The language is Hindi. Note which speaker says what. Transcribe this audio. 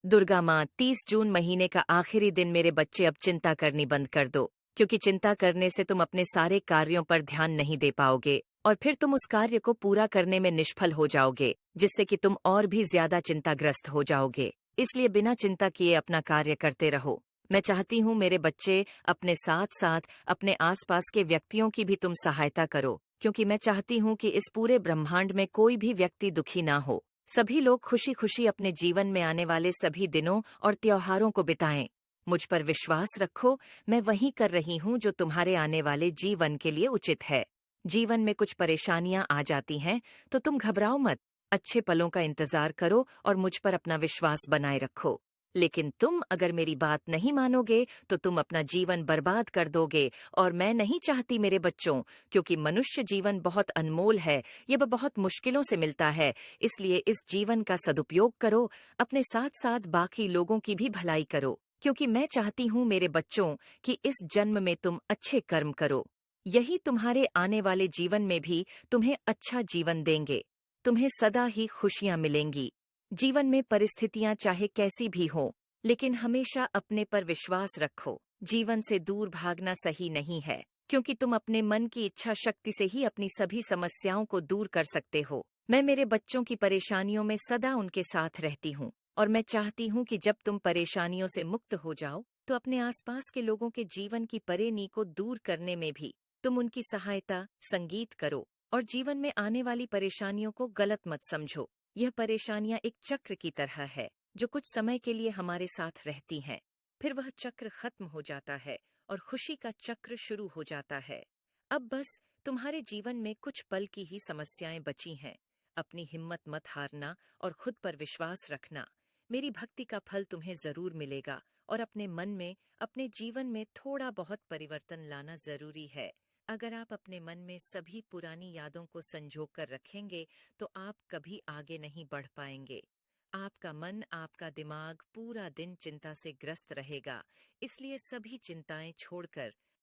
Speaker 1: दुर्गा माँ, 30 जून महीने का आखिरी दिन मेरे बच्चे अब चिंता करनी बंद कर दो, क्योंकि चिंता करने से तुम अपने सारे कार्यों पर ध्यान नहीं दे पाओगे और फिर तुम उस कार्य को पूरा करने में निष्फल हो जाओगे, जिससे कि तुम और भी ज्यादा चिंताग्रस्त हो जाओगे। इसलिए बिना चिंता किए अपना कार्य करते रहो। मैं चाहती हूँ मेरे बच्चे अपने साथ साथ अपने आसपास के व्यक्तियों की भी तुम सहायता करो, क्योंकि मैं चाहती हूँ कि इस पूरे ब्रह्मांड में कोई भी व्यक्ति दुखी ना हो। सभी लोग खुशी खुशी अपने जीवन में आने वाले सभी दिनों और त्योहारों को बिताएं। मुझ पर विश्वास रखो, मैं वही कर रही हूँ जो तुम्हारे आने वाले जीवन के लिए उचित है। जीवन में कुछ परेशानियां आ जाती हैं, तो तुम घबराओ मत। अच्छे पलों का इंतजार करो और मुझ पर अपना विश्वास बनाए रखो। लेकिन तुम अगर मेरी बात नहीं मानोगे तो तुम अपना जीवन बर्बाद कर दोगे, और मैं नहीं चाहती मेरे बच्चों, क्योंकि मनुष्य जीवन बहुत अनमोल है। ये बहुत मुश्किलों से मिलता है। इसलिए इस जीवन का सदुपयोग करो, अपने साथ साथ बाकी लोगों की भी भलाई करो, क्योंकि मैं चाहती हूँ मेरे बच्चों कि इस जन्म में तुम अच्छे कर्म करो। यही तुम्हारे आने वाले जीवन में भी तुम्हें अच्छा जीवन देंगे। तुम्हें सदा ही खुशियां मिलेंगी। जीवन में परिस्थितियां चाहे कैसी भी हों, लेकिन हमेशा अपने पर विश्वास रखो। जीवन से दूर भागना सही नहीं है, क्योंकि तुम अपने मन की इच्छा शक्ति से ही अपनी सभी समस्याओं को दूर कर सकते हो। मैं मेरे बच्चों की परेशानियों में सदा उनके साथ रहती हूँ, और मैं चाहती हूँ कि जब तुम परेशानियों से मुक्त हो जाओ, तो अपने आसपास के लोगों के जीवन की परेशानी को दूर करने में भी तुम उनकी सहायता, संगीत करो, और जीवन में आने वाली परेशानियों को गलत मत समझो। यह परेशानियां एक चक्र की तरह है, जो कुछ समय के लिए हमारे साथ रहती हैं। फिर वह चक्र खत्म हो जाता है और खुशी का चक्र शुरू हो जाता है। अब बस तुम्हारे जीवन में कुछ पल की ही समस्याएं बची हैं। अपनी हिम्मत मत हारना और खुद पर विश्वास रखना। मेरी भक्ति का फल तुम्हें जरूर मिलेगा, और अपने मन में, अपने जीवन में थोड़ा बहुत परिवर्तन लाना जरूरी है। अगर आप अपने मन में सभी पुरानी यादों को संजो कर रखेंगे, तो आप कभी आगे नहीं बढ़ पाएंगे। आपका मन, आपका दिमाग पूरा दिन चिंता से ग्रस्त रहेगा। इसलिए सभी चिंताएं छोड़कर